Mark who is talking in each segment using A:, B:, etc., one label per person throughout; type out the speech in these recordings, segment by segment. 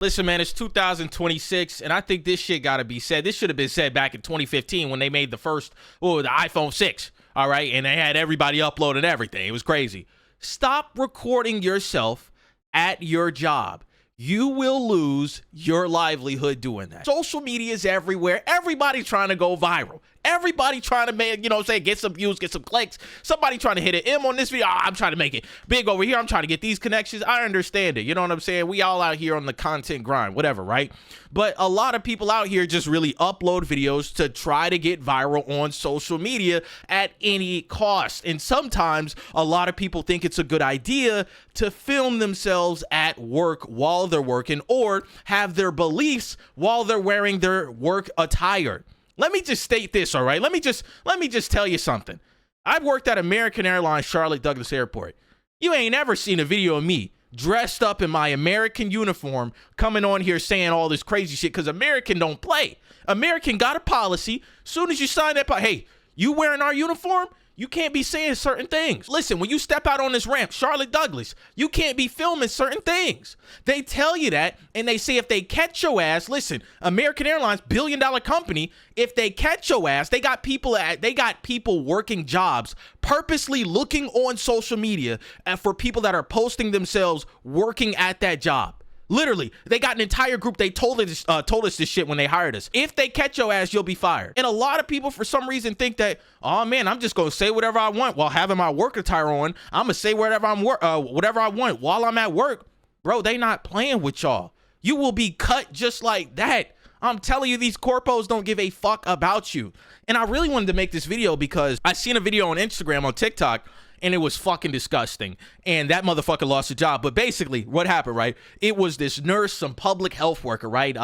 A: Listen, man, it's 2026, and I think this shit got to be said. This should have been said back in 2015 when they made the iPhone 6, all right? And they had everybody uploading everything. It was crazy. Stop recording yourself at your job. You will lose your livelihood doing that. Social media is everywhere. Everybody's trying to go viral. Everybody trying to make, get some views, get some clicks. Somebody trying to hit an M on this video. I'm trying to make it big over here. I'm trying to get these connections. I understand it. You know what I'm saying? We all out here on the content grind, whatever, right? But a lot of people out here just really upload videos to try to get viral on social media at any cost. And sometimes a lot of people think it's a good idea to film themselves at work while they're working or have their beliefs while they're wearing their work attire. Let me just state this, all right? Let me just tell you something. I've worked at American Airlines Charlotte Douglas Airport. You ain't ever seen a video of me dressed up in my American uniform coming on here saying all this crazy shit because American don't play. American got a policy. Soon as you sign that, hey, you wearing our uniform? You can't be saying certain things. Listen, when you step out on this ramp, Charlotte Douglas, you can't be filming certain things. They tell you that, and they say if they catch your ass, listen, American Airlines, billion-dollar company, if they catch your ass, they got people working jobs, purposely looking on social media for people that are posting themselves working at that job. Literally, they got an entire group. They told us this shit when they hired us. If they catch your ass, you'll be fired. And a lot of people, for some reason, think that, oh man, I'm just gonna say whatever I want while having my work attire on. I'm gonna say whatever I want while I'm at work. Bro, they not playing with y'all. You will be cut just like that. I'm telling you, these corpos don't give a fuck about you. And I really wanted to make this video because I seen a video on Instagram, on TikTok, and it was fucking disgusting. And that motherfucker lost a job. But basically, what happened, right? It was this nurse, some public health worker, right?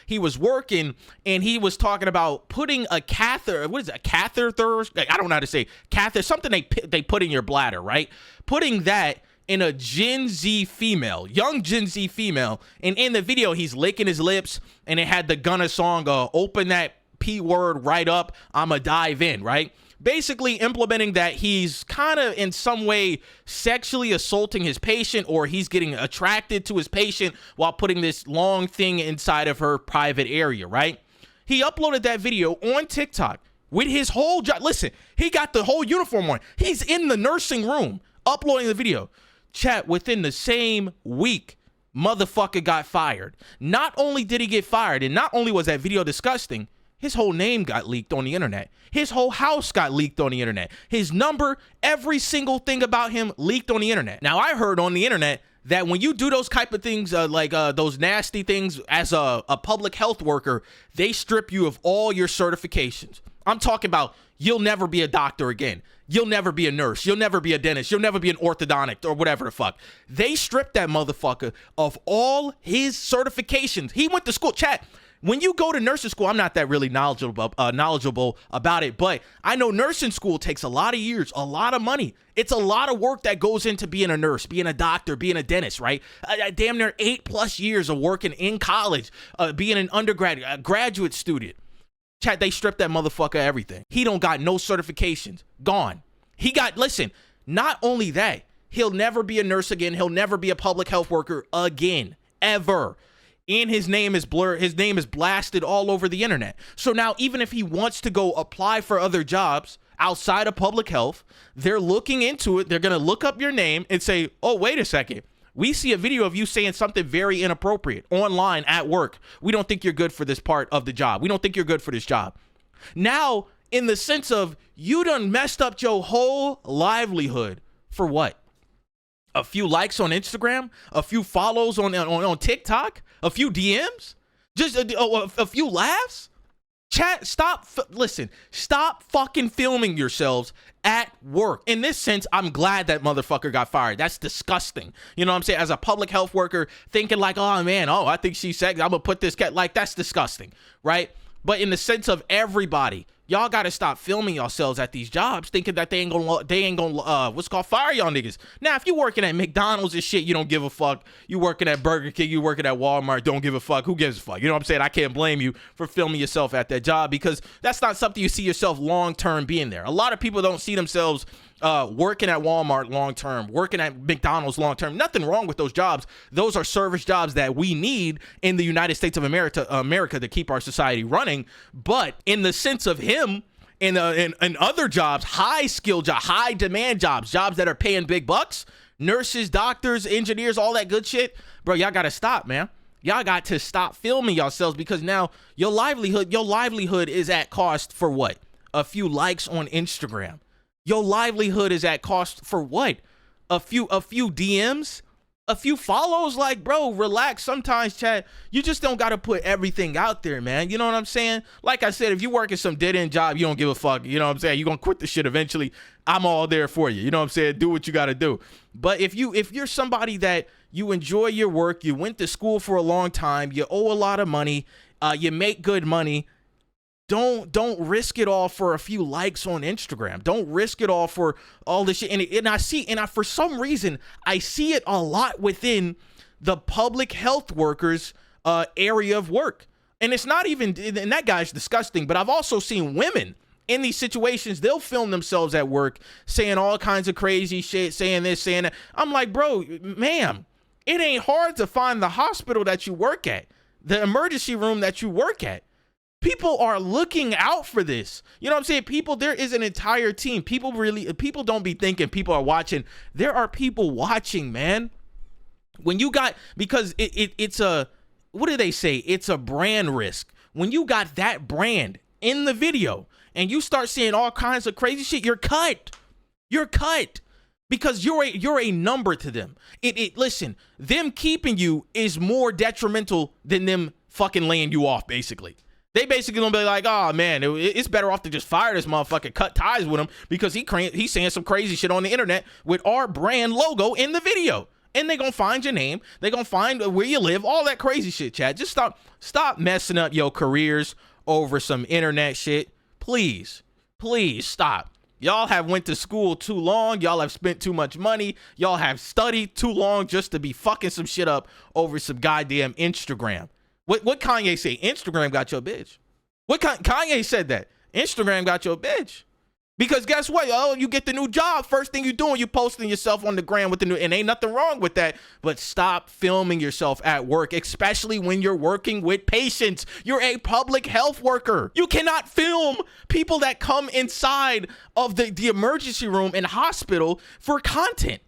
A: He was working, and he was talking about putting a catheter. What is it? A catheter? I don't know how to say catheter. Something they put in your bladder, right? Putting that in a Gen Z female, young Gen Z female. And in the video, he's licking his lips, and it had the Gunna song, open that P word right up, I'ma dive in, right? Basically implementing that he's kind of in some way sexually assaulting his patient, or he's getting attracted to his patient while putting this long thing inside of her private area, right? He uploaded that video on TikTok with his whole job. Listen, he got the whole uniform on. He's in the nursing room uploading the video. Chat, within the same week, motherfucker got fired. Not only did he get fired, and not only was that video disgusting, his whole name got leaked on the internet. His whole house got leaked on the internet. His number, every single thing about him leaked on the internet. Now, I heard on the internet that when you do those type of things, those nasty things as a public health worker, they strip you of all your certifications. I'm talking about you'll never be a doctor again. You'll never be a nurse. You'll never be a dentist. You'll never be an orthodontist or whatever the fuck. They stripped that motherfucker of all his certifications. He went to school. Chat. When you go to nursing school, I'm not that really knowledgeable about it, but I know nursing school takes a lot of years, a lot of money. It's a lot of work that goes into being a nurse, being a doctor, being a dentist, right? Damn near 8+ years of working in college, being an undergraduate, a graduate student. Chat, they stripped that motherfucker everything. He don't got no certifications. Gone. Listen, not only that, he'll never be a nurse again. He'll never be a public health worker again, ever. And his name is blurred. His name is blasted all over the internet. So now, even if he wants to go apply for other jobs outside of public health, they're looking into it. They're going to look up your name and say, oh, wait a second. We see a video of you saying something very inappropriate online at work. We don't think you're good for this part of the job. We don't think you're good for this job. Now, in the sense of you done messed up your whole livelihood for what? A few likes on Instagram, a few follows on TikTok, a few DMs, just a few laughs. Chat, stop fucking filming yourselves at work. In this sense, I'm glad that motherfucker got fired. That's disgusting. You know what I'm saying? As a public health worker, thinking like, oh man, I think she's sexy, I'm gonna put this cat, like, that's disgusting, right? But in the sense of everybody, y'all gotta stop filming yourselves at these jobs thinking that they ain't gonna fire y'all niggas. Now, if you working at McDonald's and shit, you don't give a fuck. You working at Burger King, you working at Walmart, don't give a fuck. Who gives a fuck? You know what I'm saying? I can't blame you for filming yourself at that job because that's not something you see yourself long-term being there. A lot of people don't see themselves working at Walmart long term, working at McDonald's long term. Nothing wrong with those jobs. Those are service jobs that we need in the United States of America to keep our society running. But in the sense of him, in other jobs, high skill jobs, high demand jobs that are paying big bucks, nurses, doctors, engineers, all that good shit, bro, y'all gotta stop, man. Y'all got to stop filming yourselves, because now your livelihood is at cost for what? A few likes on Instagram. Your livelihood is at cost for what? A few DMs? A few follows? Like, bro, relax. Sometimes, Chad, you just don't got to put everything out there, man. You know what I'm saying? Like I said, if you work at some dead-end job, you don't give a fuck. You know what I'm saying? You're going to quit the shit eventually. I'm all there for you. You know what I'm saying? Do what you got to do. But if you're somebody that you enjoy your work, you went to school for a long time, you owe a lot of money, you make good money, don't risk it all for a few likes on Instagram. Don't risk it all for all this shit. And for some reason, I see it a lot within the public health workers area of work. And it's not even, and that guy's disgusting, but I've also seen women in these situations. They'll film themselves at work saying all kinds of crazy shit, saying this, saying that. I'm like, bro, ma'am, it ain't hard to find the hospital that you work at, the emergency room that you work at. People are looking out for this. You know what I'm saying? There is an entire team. People don't be thinking people are watching. There are people watching, man. Because it's a, what do they say? It's a brand risk. When you got that brand in the video and you start seeing all kinds of crazy shit, you're cut. You're cut. Because you're a number to them. Listen, them keeping you is more detrimental than them fucking laying you off, basically. They basically gonna be like, oh man, it's better off to just fire this motherfucker, cut ties with him, because he's saying some crazy shit on the internet with our brand logo in the video. And they gonna find your name, they gonna find where you live, all that crazy shit, Chad. Just stop messing up your careers over some internet shit. Please stop. Y'all have went to school too long. Y'all have spent too much money. Y'all have studied too long just to be fucking some shit up over some goddamn Instagram. What Kanye say? Instagram got your bitch. Kanye said that. Instagram got your bitch. Because guess what? Oh, you get the new job. First thing you doing, you posting yourself on the gram with the new, and ain't nothing wrong with that. But stop filming yourself at work, especially when you're working with patients. You're a public health worker. You cannot film people that come inside of the emergency room and hospital for content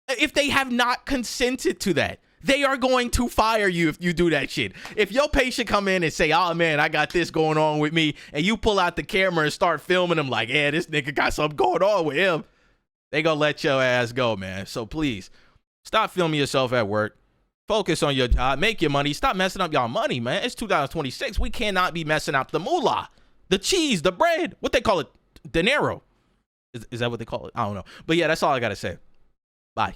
A: if they have not consented to that. They are going to fire you if you do that shit. If your patient come in and say, oh man, I got this going on with me, and you pull out the camera and start filming them like, yeah, this nigga got something going on with him, they gonna let your ass go, man. So please, stop filming yourself at work. Focus on your job. Make your money. Stop messing up y'all money, man. It's 2026. We cannot be messing up the moolah, the cheese, the bread. What they call it? Dinero. Is that what they call it? I don't know. But yeah, that's all I gotta say. Bye.